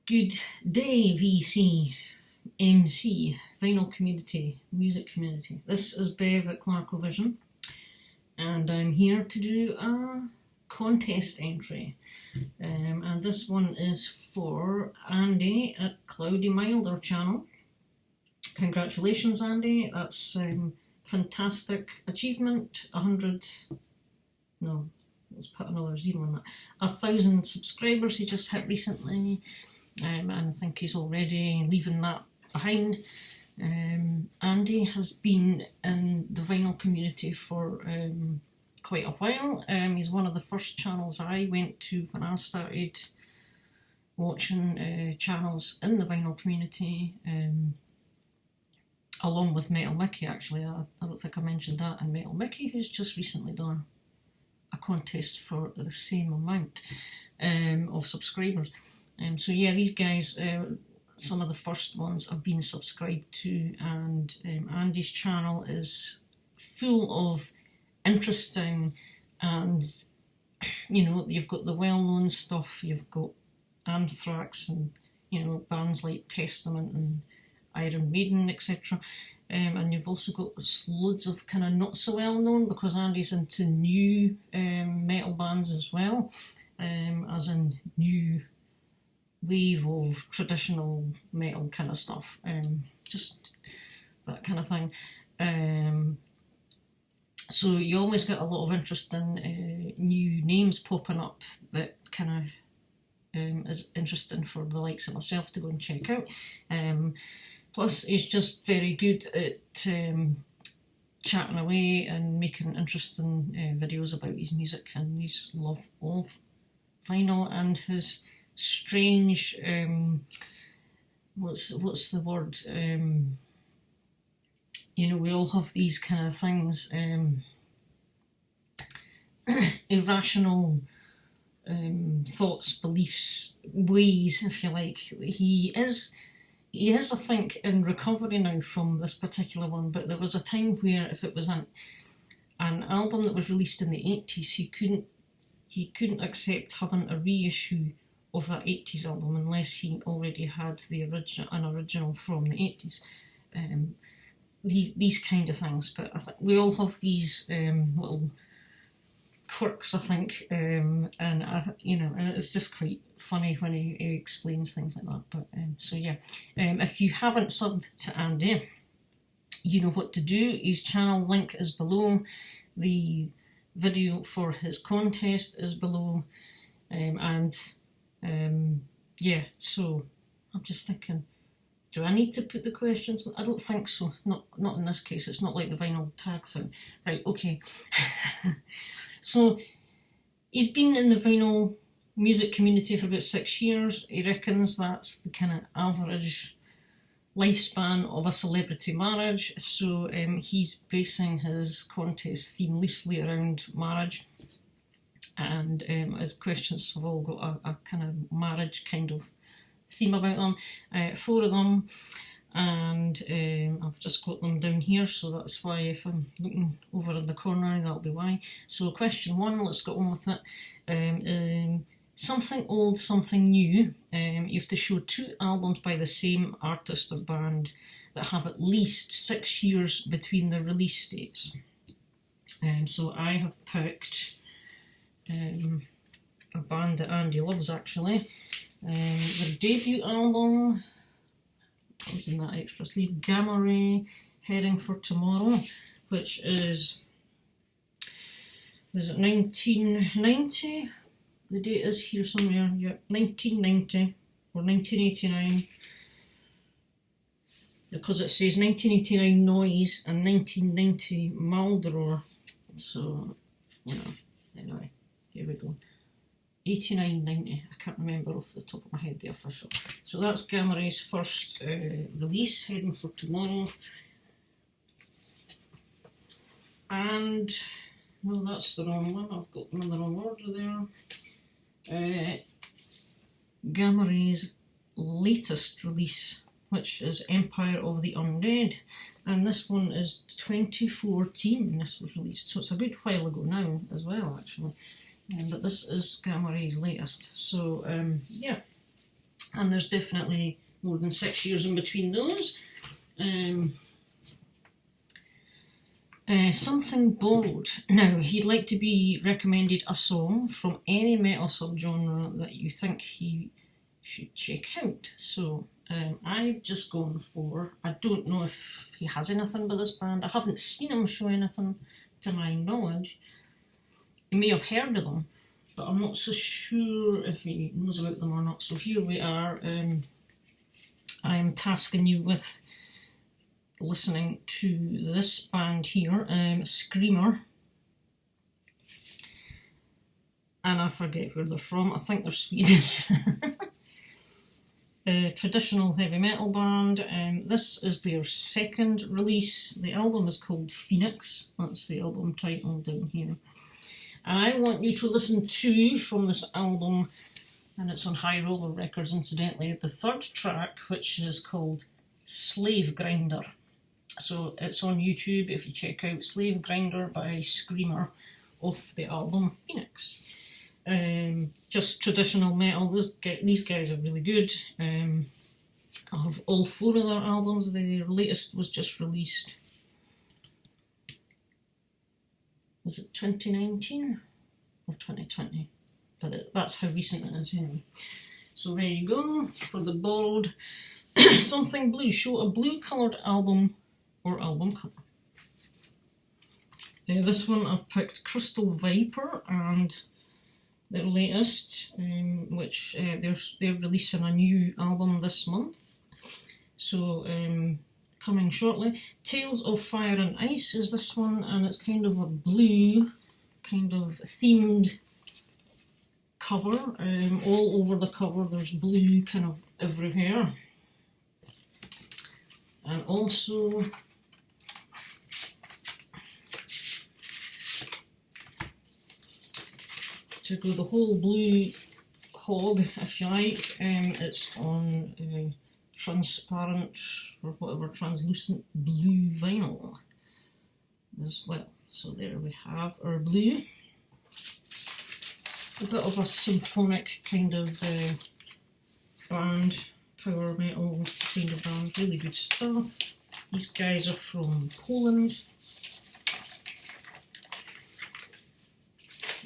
Good day, VC, MC, vinyl community, music community. This is Bev at Clarkovision, and I'm here to do a contest entry. And this one is for Andy at Cloudy Milder channel. Congratulations, Andy. That's fantastic achievement. 1,000 subscribers he just hit recently. And I think he's already leaving that behind. Andy has been in the vinyl community for quite a while. He's one of the first channels I went to when I started watching channels in the vinyl community, along with Metal Mickey actually. I don't think I mentioned that, and Metal Mickey, who's just recently done a contest for the same amount of subscribers. So yeah, these guys, some of the first ones I've been subscribed to, and Andy's channel is full of interesting, and you've got the well-known stuff, you've got Anthrax and bands like Testament and Iron Maiden, etc. And you've also got loads of kind of not so well known, because Andy's into new metal bands as well, as in new wave of traditional metal kind of stuff, just that kind of thing. So you always get a lot of interesting new names popping up that kind of is interesting for the likes of myself to go and check out. Plus, he's just very good at chatting away and making interesting videos about his music and his love of vinyl and his strange, what's the word? We all have these kind of things, irrational thoughts, beliefs, ways, if you like. He is, I think, in recovery now from this particular one, but there was a time where if it was an album that was released in the 80s, he couldn't accept having a reissue of that 80s album unless he already had an original from the 80s. These kind of things, but I think we all have these little quirks, I think, and it's just quite funny when he explains things like that. But so yeah, if you haven't subbed to Andy, you know what to do. His channel link is below. The video for his contest is below, yeah. So I'm just thinking, do I need to put the questions? I don't think so. Not in this case. It's not like the vinyl tag thing. Right, okay. So he's been in the vinyl music community for about 6 years. He reckons that's the kind of average lifespan of a celebrity marriage. So he's basing his contest theme loosely around marriage. And his questions have all got a kind of marriage kind of theme about them. 4 of them, and I've just got them down here, so that's why if I'm looking over in the corner, that'll be why. So question 1, let's get on with it. Something old, something new. You have to show 2 albums by the same artist or band that have at least 6 years between the release dates. So I have picked a band that Andy loves, actually. Their debut album comes in that extra sleeve, Gamma Ray, Heading for Tomorrow, which is it 1990? The date is here somewhere. Yeah, 1990 or 1989, because it says 1989 Noise and 1990 Maldoror. So anyway, here we go. 89, 90, I can't remember off the top of my head there for sure. So that's Gamma Ray's first release, Heading for Tomorrow. And, no, that's the wrong one, I've got them in the wrong order there. Gamma Ray's latest release, which is Empire of the Undead. And this one is 2014, this was released, so it's a good while ago now as well, actually. But this is Gamma Ray's latest. So, yeah. and there's definitely more than 6 years in between those. Something Bold. Now, he'd like to be recommended a song from any metal subgenre that you think he should check out. So I've just gone for, I don't know if he has anything by this band. I haven't seen him show anything to my knowledge. You may have heard of them, but I'm not so sure if he knows about them or not. So here we are. I'm tasking you with listening to this band here, Screamer. And I forget where they're from. I think they're Swedish. Traditional heavy metal band. This is their second release. The album is called Phoenix. That's the album title down here. And I want you to listen to, from this album, and it's on High Roller Records incidentally, the third track, which is called Slave Grinder. So it's on YouTube if you check out Slave Grinder by Screamer off the album Phoenix. Just traditional metal. These guys are really good. I have all 4 of their albums. The latest was just released. Was it 2019 or 2020? But that's how recent it is anyway. So there you go for the Bold. Something Blue. Show a blue coloured album or album cover. This one I've picked Crystal Viper and their latest, which they're releasing a new album this month. So coming shortly. Tales of Fire and Ice is this one, and it's kind of a blue, kind of themed cover. All over the cover there's blue kind of everywhere. And also to go the whole blue hog, if you like, it's on transparent or whatever, translucent blue vinyl as well. So there we have our blue. A bit of a symphonic kind of band, power metal kind of band, really good stuff. These guys are from Poland.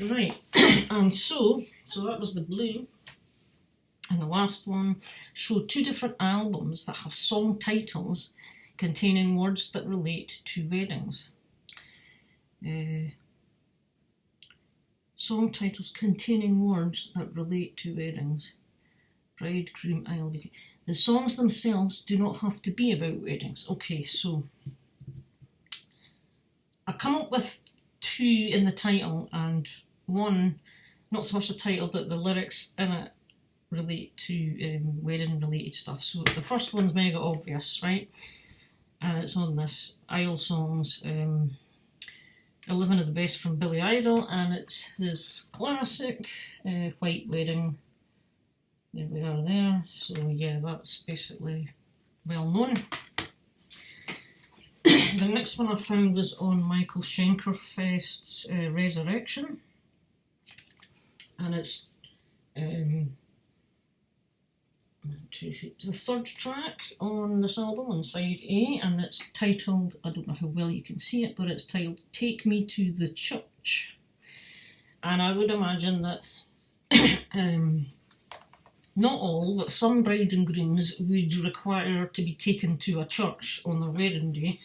Right, and so that was the blue. And the last one showed 2 different albums that have song titles containing words that relate to weddings. Song titles containing words that relate to weddings. Bridegroom, I'll be. The songs themselves do not have to be about weddings. Okay, so I come up with 2 in the title, and one, not so much the title, but the lyrics in it relate to wedding related stuff. So the first one's mega obvious, right? And it's on this Idol Songs 11 of the Best from Billy Idol, and it's his classic White Wedding. There we are there. So yeah, that's basically well known. The next one I found was on Michael Schenkerfest's Resurrection, and it's the third track on this album on side A, and it's titled, I don't know how well you can see it, but it's titled Take Me to the Church. And I would imagine that not all, but some bride and grooms would require to be taken to a church on their wedding day.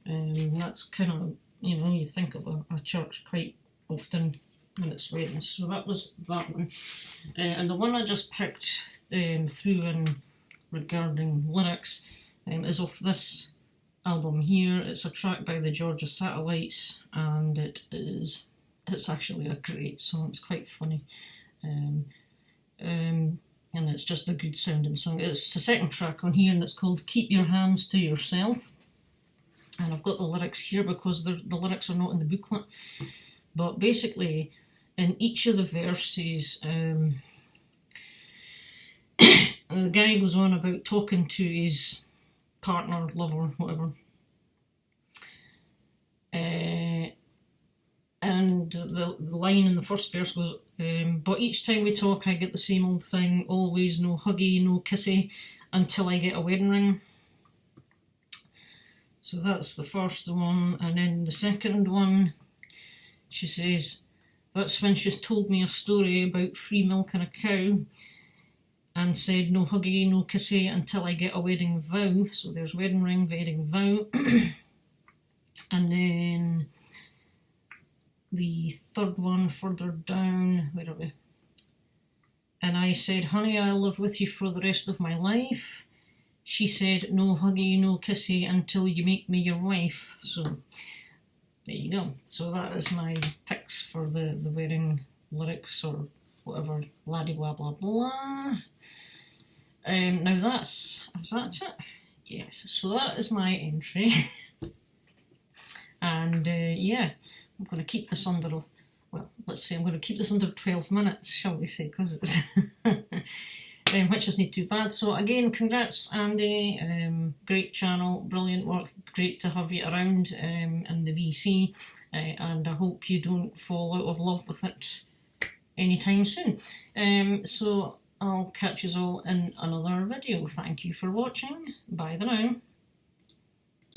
That's kind of, you think of a church quite often when it's weddings. So that was that one. And the one I just picked through in regarding lyrics is off this album here. It's a track by the Georgia Satellites, and it's actually a great song. It's quite funny. And it's just a good sounding song. It's the second track on here, and it's called Keep Your Hands to Yourself. And I've got the lyrics here because the lyrics are not in the booklet. But basically, in each of the verses, the guy goes on about talking to his partner, lover, whatever. And the line in the first verse goes, but each time we talk I get the same old thing, always no huggy, no kissy, until I get a wedding ring. So that's the first one. And then the second one, she says, that's when she's told me a story about free milk and a cow and said no huggy, no kissy until I get a wedding vow. So there's wedding ring, wedding vow. And then the third one further down, where are we? And I said, honey, I'll live with you for the rest of my life. She said, no huggy, no kissy until you make me your wife. So there you go. So that is my picks for the wedding lyrics or whatever, laddie blah blah blah. Now is that it? Yes, so that is my entry. And yeah, I'm going to keep this under, well, let's say I'm going to keep this under 12 minutes, shall we say, because it's, which isn't too bad. So again, congrats Andy, great channel, brilliant work, great to have you around in the VC, and I hope you don't fall out of love with it anytime soon. So I'll catch you all in another video. Thank you for watching. Bye for now.